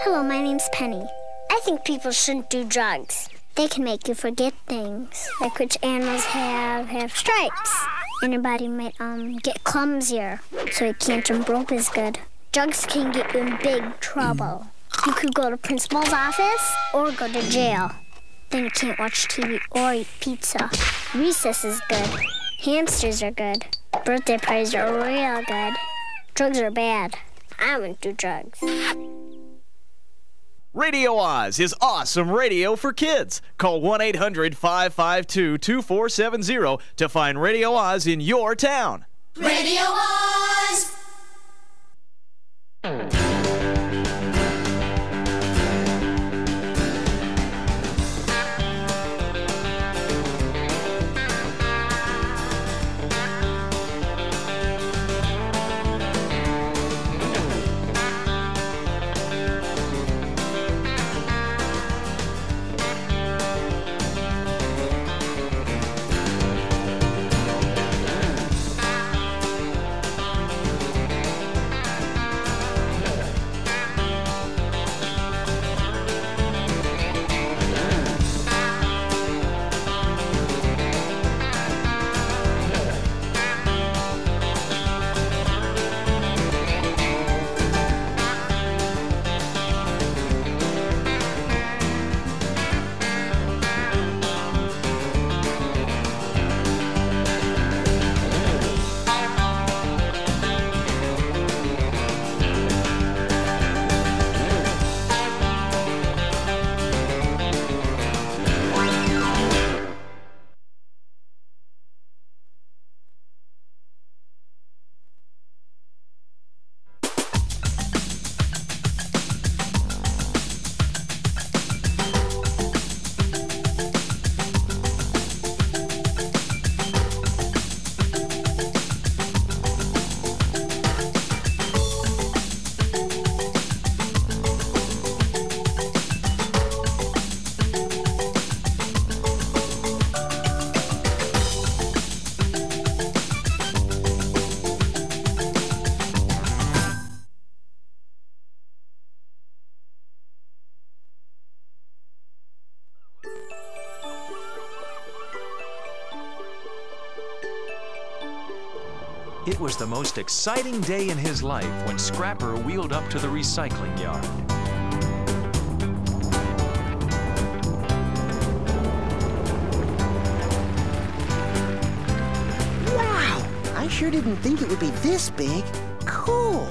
Hello, my name's Penny. I think people shouldn't do drugs. They can make you forget things, like which animals have stripes. And your body might get clumsier, so you can't jump rope as good. Drugs can get you in big trouble. You could go to principal's office or go to jail. Then you can't watch TV or eat pizza. Recess is good. Hamsters are good. Birthday parties are real good. Drugs are bad. I wouldn't do drugs. Radio Oz is awesome radio for kids. Call 1-800-552-2470 to find Radio Oz in your town. Radio Oz! It was the most exciting day in his life when Scrapper wheeled up to the recycling yard. Wow! I sure didn't think it would be this big. Cool!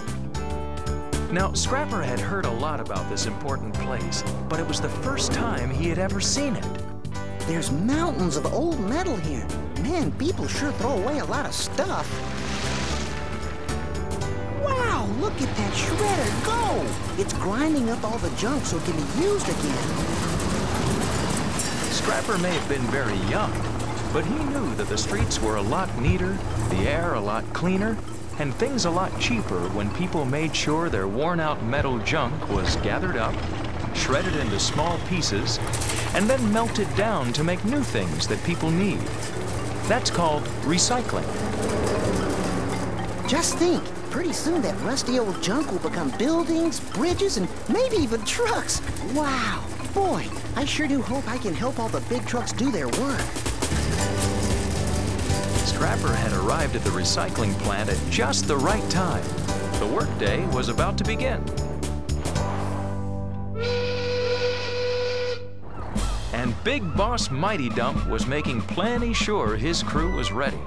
Now, Scrapper had heard a lot about this important place, but it was the first time he had ever seen it. There's mountains of old metal here. Man, people sure throw away a lot of stuff. Wow, look at that shredder go! It's grinding up all the junk so it can be used again. Scrapper may have been very young, but he knew that the streets were a lot neater, the air a lot cleaner, and things a lot cheaper when people made sure their worn-out metal junk was gathered up, shredded into small pieces, and then melted down to make new things that people need. That's called recycling. Just think, pretty soon that rusty old junk will become buildings, bridges, and maybe even trucks. Wow, boy, I sure do hope I can help all the big trucks do their work. Scrapper had arrived at the recycling plant at just the right time. The workday was about to begin. And Big Boss Mighty Dump was making plenty sure his crew was ready.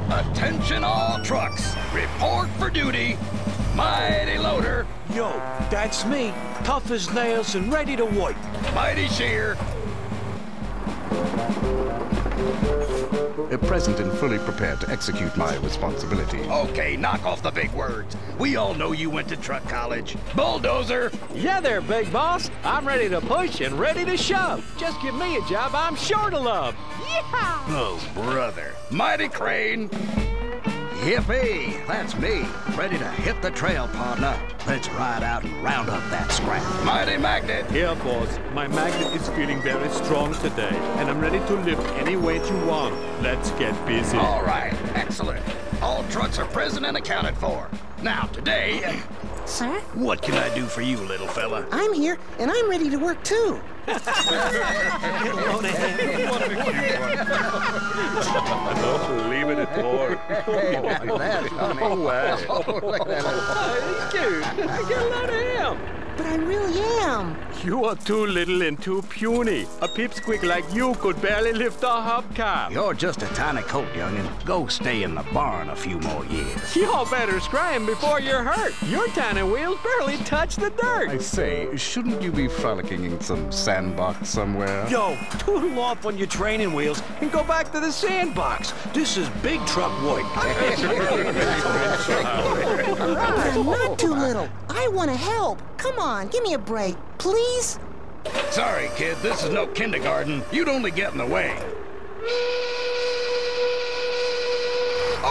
Attention all trucks, report for duty. Mighty Loader. Yo, that's me, tough as nails and ready to work. Mighty Shear. present and fully prepared to execute my responsibility. Okay, knock off the big words. We all know you went to truck college. Bulldozer! Yeah there, big boss. I'm ready to push and ready to shove. Just give me a job I'm sure to love. Yeah! Oh, brother. Mighty Crane! Yippee! That's me, ready to hit the trail, partner. Let's ride out and round up that scrap. Mighty Magnet! Here, boss. My magnet is feeling very strong today, and I'm ready to lift any weight you want. Let's get busy. All right, excellent. All trucks are present and accounted for. Now, today... Sir? What can I do for you, little fella? I'm here, and I'm ready to work, too. Leave it at all. That's funny. No way. Look at that little... He's cute. I get a load of him. But I really am. You are too little and too puny. A pipsqueak like you could barely lift a hubcap. You're just a tiny colt, youngin'. Go stay in the barn a few more years. Y'all better scram before you're hurt. Your tiny wheels barely touch the dirt. I say, shouldn't you be frolicking in some sandbox somewhere? Yo, toodle off on your training wheels and go back to the sandbox. This is big truck work. But I'm not too little. I want to help. Come on, give me a break, please. Sorry, kid, this is no kindergarten. You'd only get in the way.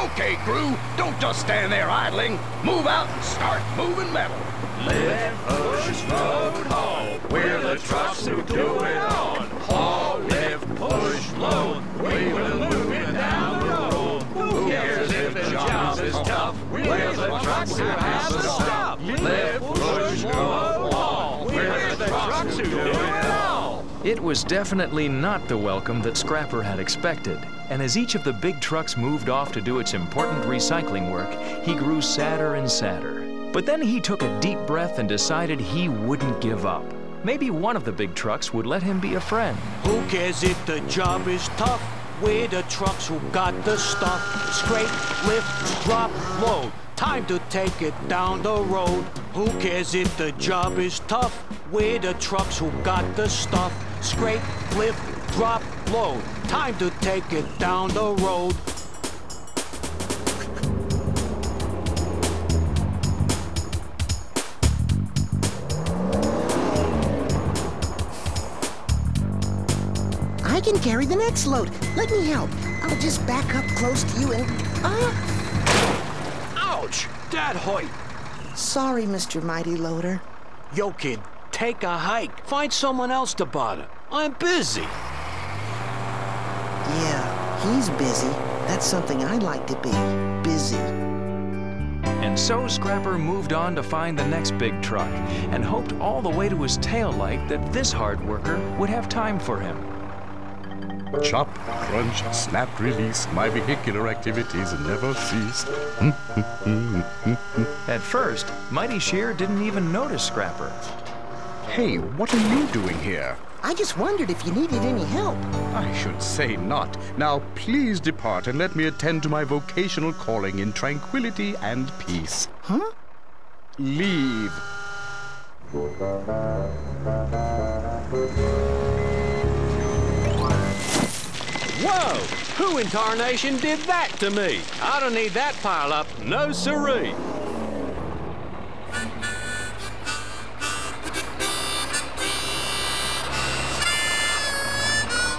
Okay, crew, don't just stand there idling. Move out and start moving metal. Lift, push, load, haul. We're the trucks who do it all. Haul, lift, push, load. We will move it down the road. Who cares if the job is tough? We're the trucks who have to stop. Lift, push, load, haul. We're the trucks who do it all. It was definitely not the welcome that Scrapper had expected, and as each of the big trucks moved off to do its important recycling work, he grew sadder and sadder. But then he took a deep breath and decided he wouldn't give up. Maybe one of the big trucks would let him be a friend. Who cares if the job is tough? We're the trucks who got the stuff. Scrape, lift, drop, load. Time to take it down the road. Who cares if the job is tough? We're the trucks who got the stuff. Scrape, lift, drop, load. Time to take it down the road. I can carry the next load. Let me help. I'll just back up close to you and... Ouch! That hurt. Sorry, Mr. Mighty Loader. Yo, kid, take a hike. Find someone else to bother. I'm busy. Yeah, he's busy. That's something I like to be. Busy. And so Scrapper moved on to find the next big truck and hoped all the way to his tail light that this hard worker would have time for him. Chop, crunch, snap, release, my vehicular activities never ceased. At first, Mighty Shear didn't even notice Scrapper. Hey, what are you doing here? I just wondered if you needed any help. I should say not. Now, please depart and let me attend to my vocational calling in tranquility and peace. Huh? Leave. Whoa! Who in tarnation did that to me? I don't need that pile up. No siree.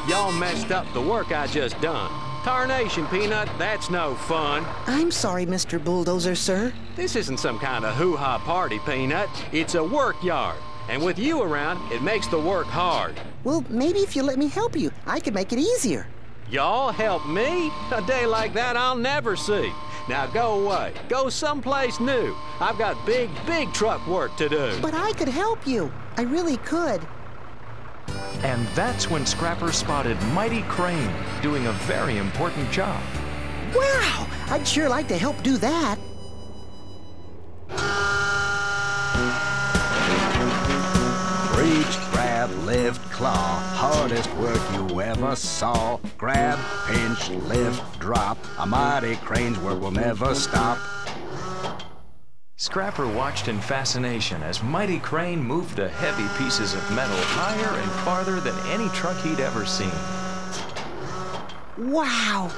Y'all messed up the work I just done. Tarnation, Peanut, that's no fun. I'm sorry, Mr. Bulldozer, sir. This isn't some kind of hoo-ha party, Peanut. It's a work yard. And with you around, it makes the work hard. Well, maybe if you let me help you, I could make it easier. Y'all help me? A day like that I'll never see. Now go away. Go someplace new. I've got big truck work to do. But I could help you. I really could. And that's when Scrapper spotted Mighty Crane doing a very important job. Wow! I'd sure like to help do that. Reach, grab, lift, claw. Hardest work you ever saw. Grab, pinch, lift, drop. A Mighty Crane's work will never stop. Scrapper watched in fascination as Mighty Crane moved the heavy pieces of metal higher and farther than any truck he'd ever seen. Wow!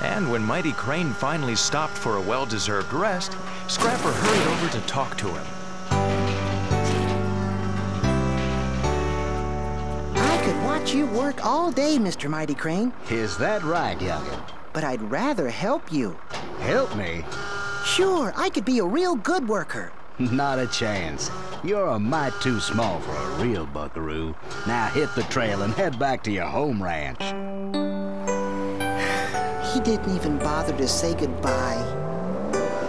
And when Mighty Crane finally stopped for a well-deserved rest, Scrapper hurried over to talk to him. I could watch you work all day, Mr. Mighty Crane. Is that right, young'un? But I'd rather help you. Help me? Sure, I could be a real good worker. Not a chance. You're a mite too small for a real buckaroo. Now hit the trail and head back to your home ranch. He didn't even bother to say goodbye.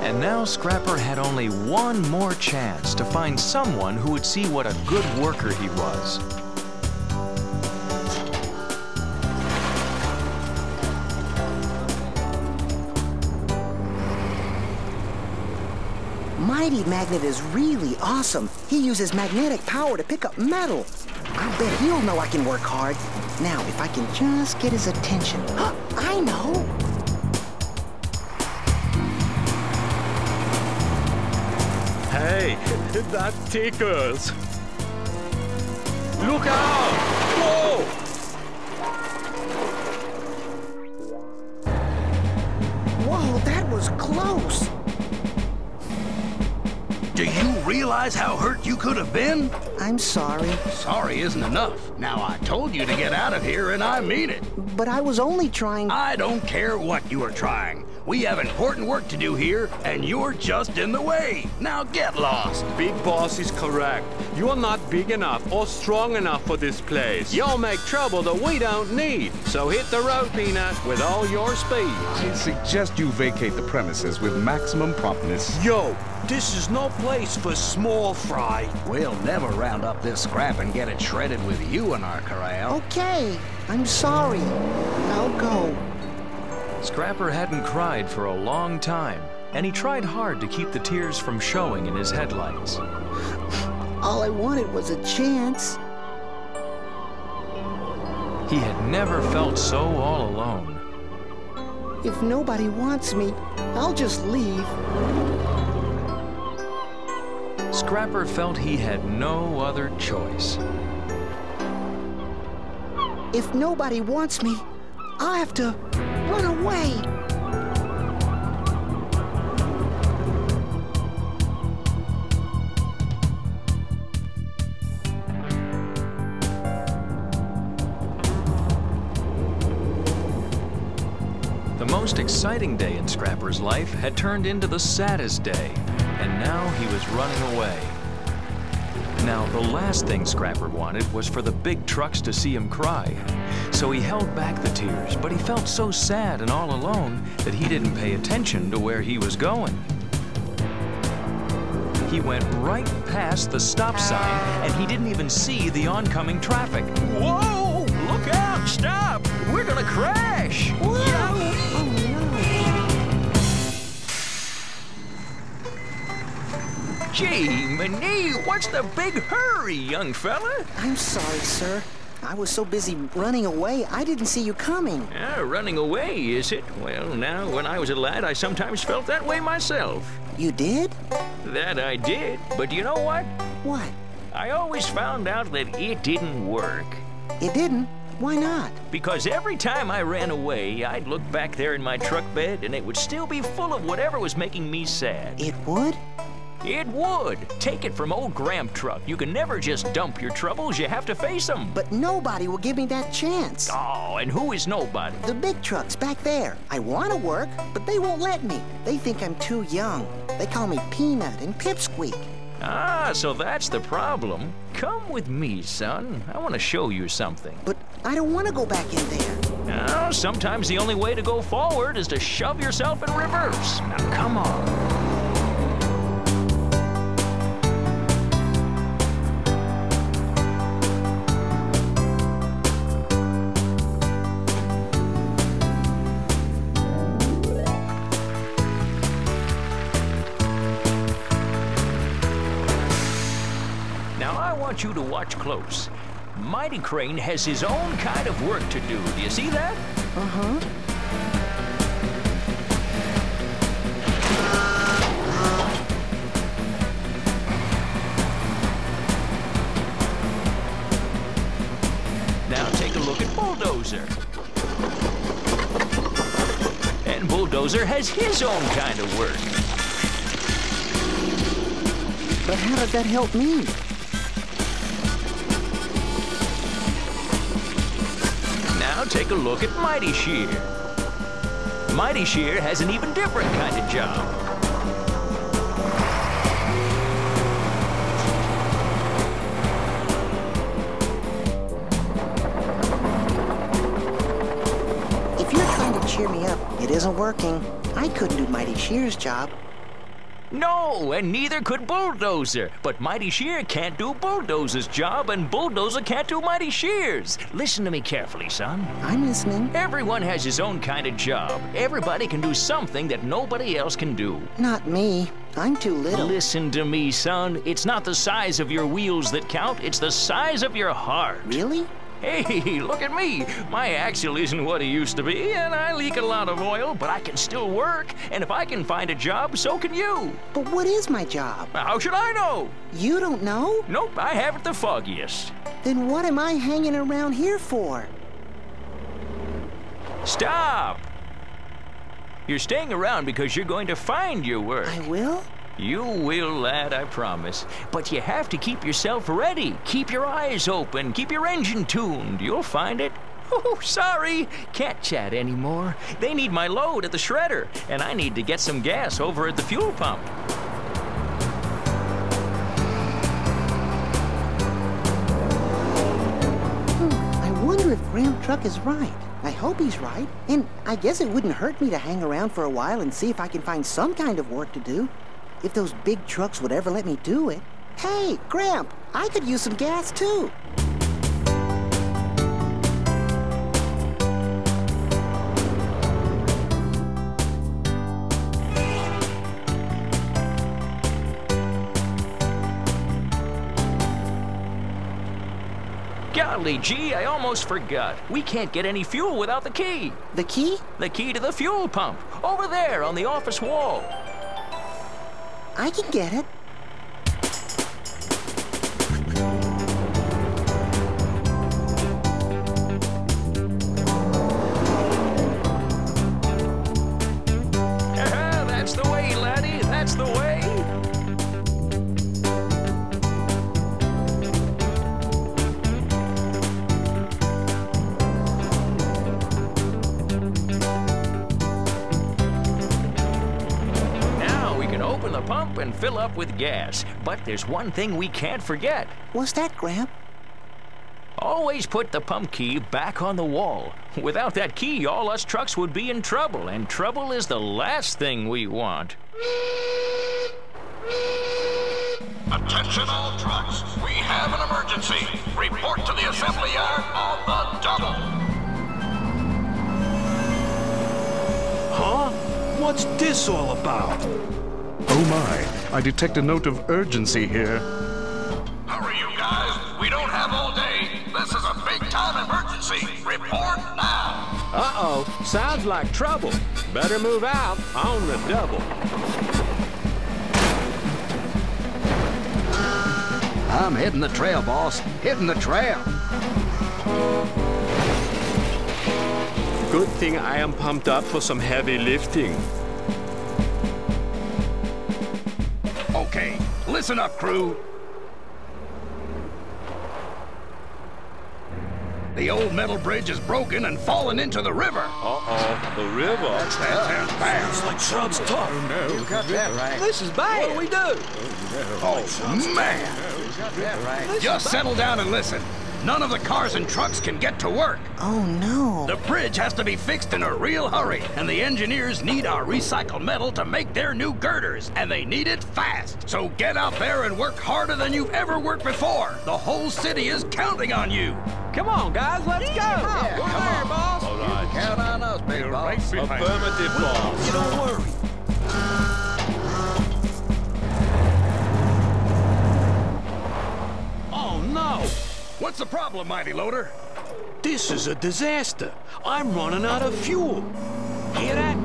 And now Scrapper had only one more chance to find someone who would see what a good worker he was. Mighty Magnet is really awesome. He uses magnetic power to pick up metal. I bet he'll know I can work hard. Now, if I can just get his attention. I know! Hey, that tickles. Look out! Whoa! Whoa, that was close! Do you realize how hurt you could have been? I'm sorry. Sorry isn't enough. Now, I told you to get out of here, and I mean it. But I was only trying... I don't care what you were trying. We have important work to do here, and you're just in the way. Now get lost. Big Boss is correct. You're not big enough or strong enough for this place. You'll make trouble that we don't need. So hit the road, Peanut, with all your speed. I suggest you vacate the premises with maximum promptness. Yo, this is no place for small fry. We'll never round up this scrap and get it shredded with you in our corral. Okay, I'm sorry. I'll go. Scrapper hadn't cried for a long time, and he tried hard to keep the tears from showing in his headlights. All I wanted was a chance. He had never felt so all alone. If nobody wants me, I'll just leave. Scrapper felt he had no other choice. If nobody wants me, I'll have to run away. The most exciting day in Scrapper's life had turned into the saddest day, and now he was running away. Now, the last thing Scrapper wanted was for the big trucks to see him cry. So he held back the tears, but he felt so sad and all alone that he didn't pay attention to where he was going. He went right past the stop sign, and he didn't even see the oncoming traffic. Whoa! Look out! Stop! We're gonna crash! Whoa! Oh, no! Gee, Minnie, what's the big hurry, young fella? I'm sorry, sir. I was so busy running away, I didn't see you coming. Running away, is it? Well, now, when I was a lad, I sometimes felt that way myself. You did? That I did. But you know what? What? I always found out that it didn't work. It didn't? Why not? Because every time I ran away, I'd look back there in my truck bed, and it would still be full of whatever was making me sad. It would? It would. Take it from old Gramp Truck. You can never just dump your troubles. You have to face them. But nobody will give me that chance. Oh, and who is nobody? The big trucks back there. I want to work, but they won't let me. They think I'm too young. They call me Peanut and Pipsqueak. Ah, so that's the problem. Come with me, son. I want to show you something. But I don't want to go back in there. Oh, sometimes the only way to go forward is to shove yourself in reverse. Now, come on. I want you to watch close. Mighty Crane has his own kind of work to do. Do you see that? Uh-huh. Now take a look at Bulldozer. Then Bulldozer has his own kind of work. But how does that help me? Now take a look at Mighty Shear. Mighty Shear has an even different kind of job. If you're trying to cheer me up, it isn't working. I couldn't do Mighty Shear's job. No, and neither could Bulldozer. But Mighty Shear can't do Bulldozer's job, and Bulldozer can't do Mighty Shear's. Listen to me carefully, son. I'm listening. Everyone has his own kind of job. Everybody can do something that nobody else can do. Not me. I'm too little. Listen to me, son. It's not the size of your wheels that count. It's the size of your heart. Really? Hey, look at me. My axle isn't what it used to be, and I leak a lot of oil, but I can still work. And if I can find a job, so can you. But what is my job? How should I know? You don't know? Nope, I haven't the foggiest. Then what am I hanging around here for? Stop! You're staying around because you're going to find your work. I will? You will, lad, I promise. But you have to keep yourself ready. Keep your eyes open. Keep your engine tuned. You'll find it. Oh, sorry. Can't chat anymore. They need my load at the shredder, and I need to get some gas over at the fuel pump. I wonder if Gramp Truck is right. I hope he's right. And I guess it wouldn't hurt me to hang around for a while and see if I can find some kind of work to do. If those big trucks would ever let me do it. Hey, Gramp, I could use some gas too. Golly gee, I almost forgot. We can't get any fuel without the key. The key? The key to the fuel pump. Over there on the office wall. I can get it. That's the way, laddie. That's the way. Pump and fill up with gas. But there's one thing we can't forget. What's that, Gramp? Always put the pump key back on the wall. Without that key, all us trucks would be in trouble, and trouble is the last thing we want. Attention all trucks, we have an emergency. Report to the assembly yard on the double. Huh? What's this all about? Oh my, I detect a note of urgency here. Hurry, you guys. We don't have all day. This is a big-time emergency. Report now. Uh-oh, sounds like trouble. Better move out on the double. I'm hitting the trail, boss. Hitting the trail. Good thing I am pumped up for some heavy lifting. Okay, listen up, crew. The old metal bridge is broken and fallen into the river. Uh-oh, the river. That sounds bad. It's like truck's tough. You got that right. This is bad. What do we do? Oh, man. You got that right. Just settle down and listen. None of the cars and trucks can get to work. Oh, no. The bridge has to be fixed in a real hurry, and the engineers need our recycled metal to make their new girders, and they need it fast. So get out there and work harder than you've ever worked before. The whole city is counting on you. Come on, guys, let's go. Yeah, We're come there, on. boss. All right. Count on us, big boss. Affirmative, boss. You don't worry. Oh, no. What's the problem, Mighty Loader? This is a disaster. I'm running out of fuel. Hear that?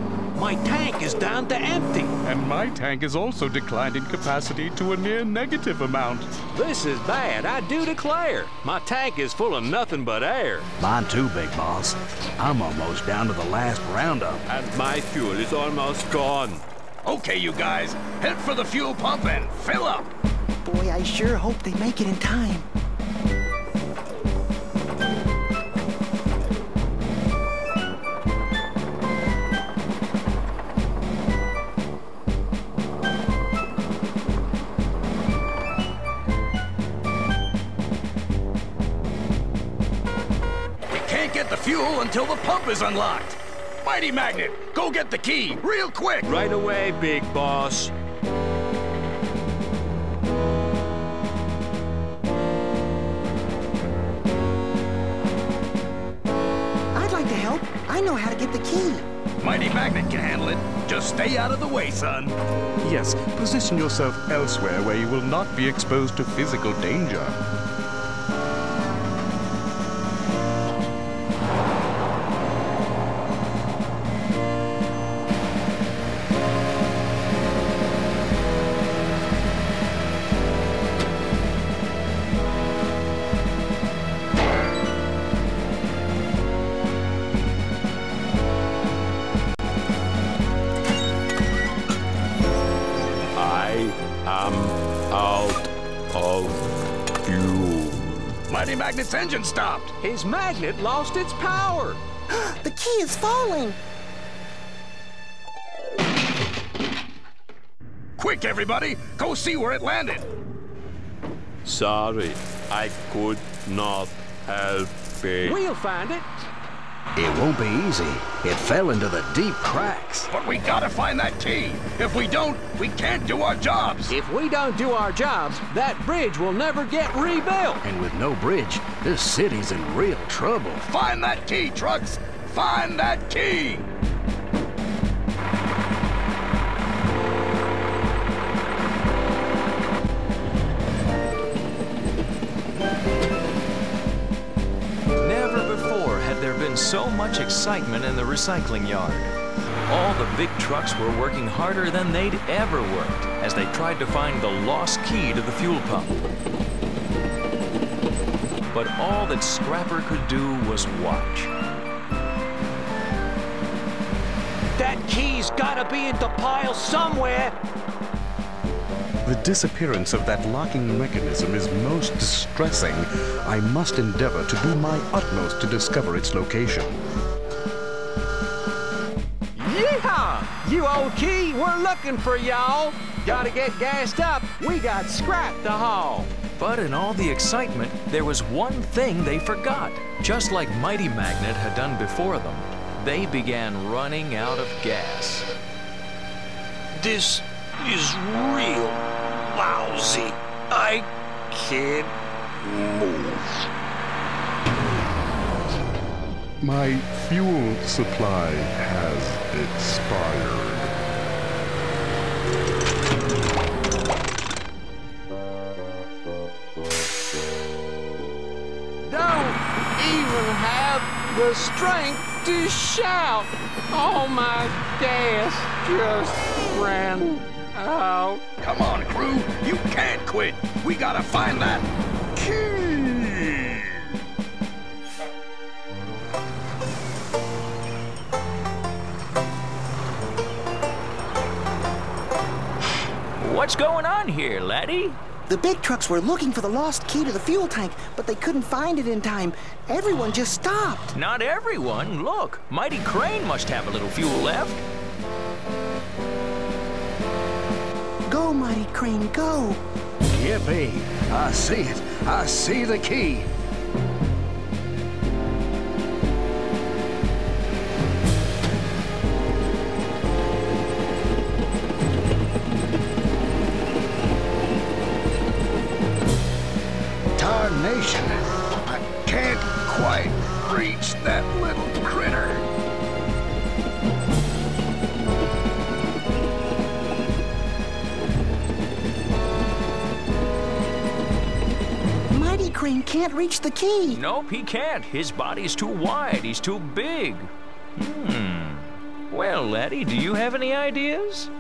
My tank is down to empty. And my tank is also declined in capacity to a near negative amount. This is bad, I do declare. My tank is full of nothing but air. Mine too, big boss. I'm almost down to the last roundup. And my fuel is almost gone. Okay, you guys, head for the fuel pump and fill up. Boy, I sure hope they make it in time. Get the fuel until the pump is unlocked. Mighty Magnet, go get the key, real quick. Right away, big boss. I'd like to help. I know how to get the key. Mighty Magnet can handle it. Just stay out of the way, son. Yes, position yourself elsewhere where you will not be exposed to physical danger. Mighty Magnet's engine stopped. His magnet lost its power. The key is falling. Quick, everybody, go see where it landed. Sorry, I could not help it. We'll find it. It won't be easy. It fell into the deep cracks. But we gotta find that key. If we don't, we can't do our jobs. If we don't do our jobs, that bridge will never get rebuilt. And with no bridge, this city's in real trouble. Find that key, trucks! Find that key! So much excitement in the recycling yard. All the big trucks were working harder than they'd ever worked as they tried to find the lost key to the fuel pump. But all that Scrapper could do was watch. That key's gotta be in the pile somewhere. The disappearance of that locking mechanism is most distressing. I must endeavor to do my utmost to discover its location. Yeehaw! You old key, we're looking for y'all. Gotta get gassed up. We got scrap to haul. But in all the excitement, there was one thing they forgot. Just like Mighty Magnet had done before them, they began running out of gas. This is real lousy. I can't move. My fuel supply has expired. Don't even have the strength to shout. All my gas just ran out. Come on, crew. You can't quit. We gotta find that key. What's going on here, laddie? The big trucks were looking for the lost key to the fuel tank, but they couldn't find it in time. Everyone just stopped. Not everyone. Look, Mighty Crane must have a little fuel left. Go, Mighty Crane, go. Yippee. I see it. I see the key. Tarnation. I can't quite reach that little critter. Mighty Crane can't reach the key. Nope, he can't. His body's too wide. He's too big. Well, laddie, do you have any ideas?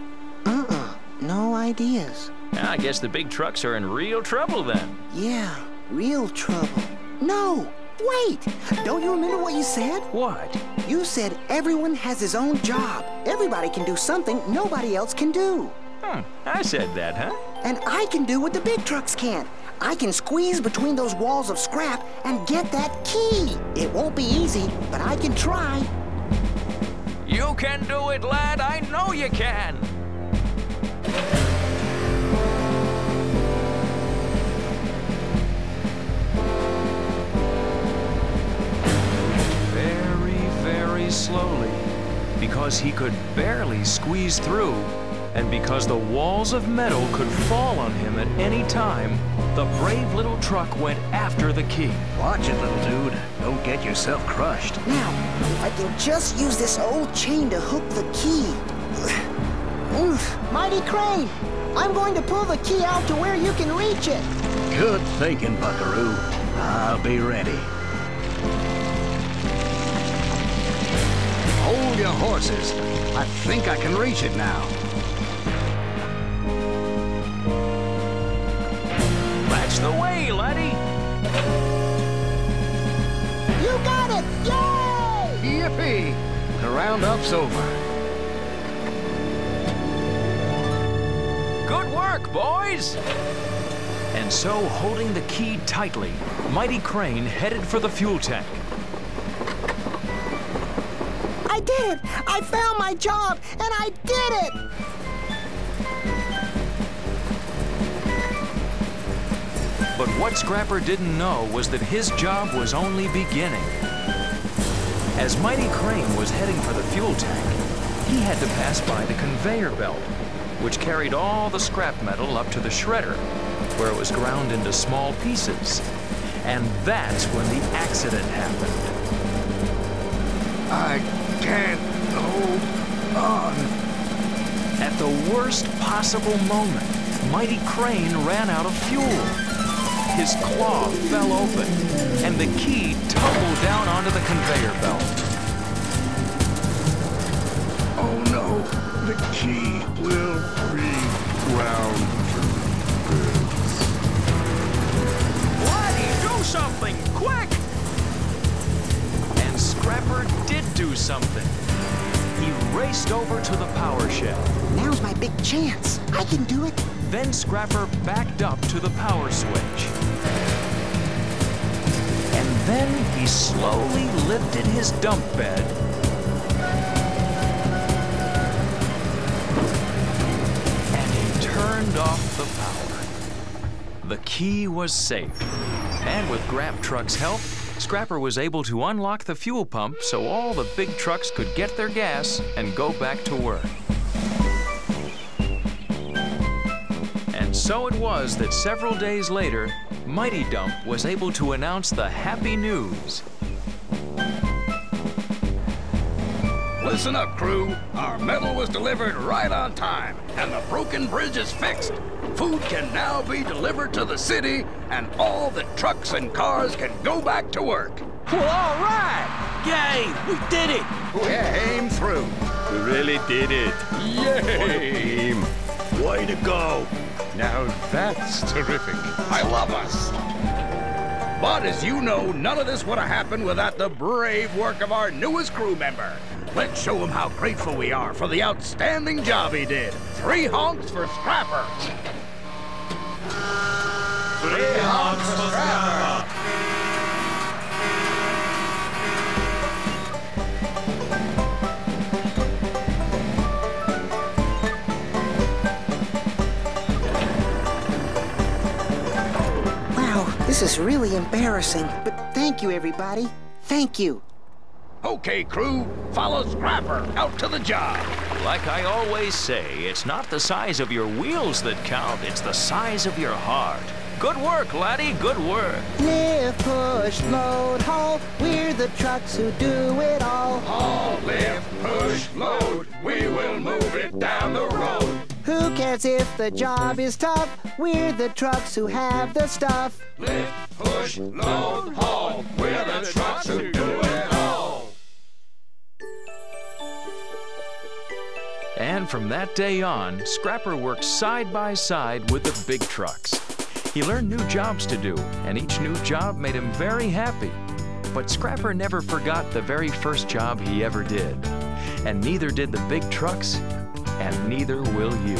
No ideas. I guess the big trucks are in real trouble then. Yeah, real trouble. No! Wait! Don't you remember what you said? What? You said everyone has his own job. Everybody can do something nobody else can do. I said that, huh? And I can do what the big trucks can't. I can squeeze between those walls of scrap and get that key. It won't be easy, but I can try. You can do it, lad. I know you can. Very, very slowly, because he could barely squeeze through, and because the walls of metal could fall on him at any time, the brave little truck went after the key. Watch it, little dude. Don't get yourself crushed. Now, if I can just use this old chain to hook the key. Mighty Crane, I'm going to pull the key out to where you can reach it. Good thinking, Buckaroo. I'll be ready. Hold your horses. I think I can reach it now. That's the way, laddie. You got it! Yay! Yippee! The roundup's over. Good work, boys! And so, holding the key tightly, Mighty Crane headed for the fuel tank. I did it! I found my job, and I did it! But what Scrapper didn't know was that his job was only beginning. As Mighty Crane was heading for the fuel tank, he had to pass by the conveyor belt, which carried all the scrap metal up to the shredder, where it was ground into small pieces. And that's when the accident happened. I can't hold on. At the worst possible moment, Mighty Crane ran out of fuel. His claw fell open, and the key tumbled down onto the conveyor belt. Oh no, the key will be ground to bits. Laddie, do something, quick! And Scrapper did do something. He raced over to the power shed. Now's my big chance. I can do it. Then Scrapper backed up to the power switch. And then he slowly lifted his dump bed and he turned off the power. The key was safe. And with Gramp Truck's help, Scrapper was able to unlock the fuel pump so all the big trucks could get their gas and go back to work. And so it was that several days later, Mighty Dump was able to announce the happy news. Listen up, crew. Our metal was delivered right on time, and the broken bridge is fixed. Food can now be delivered to the city, and all the trucks and cars can go back to work. Well, all right! Yay! We did it! Came through. We really did it. Yay! Way to go. Now that's terrific. I love us. But as you know, none of this would have happened without the brave work of our newest crew member. Let's show him how grateful we are for the outstanding job he did. 3 honks for Scrapper. 3 honks for Scrapper. This is really embarrassing, but thank you, everybody. Thank you. Okay, crew, follow Scrapper out to the job. Like I always say, it's not the size of your wheels that count, it's the size of your heart. Good work, laddie, good work. Lift, push, load, haul, we're the trucks who do it all. Haul, lift, push, load, we will move it down the road. Who cares if the job is tough? We're the trucks who have the stuff. Lift, push, load, haul, we're the trucks who do it all. And from that day on, Scrapper worked side by side with the big trucks. He learned new jobs to do, and each new job made him very happy. But Scrapper never forgot the very first job he ever did. And neither did the big trucks, and neither will you.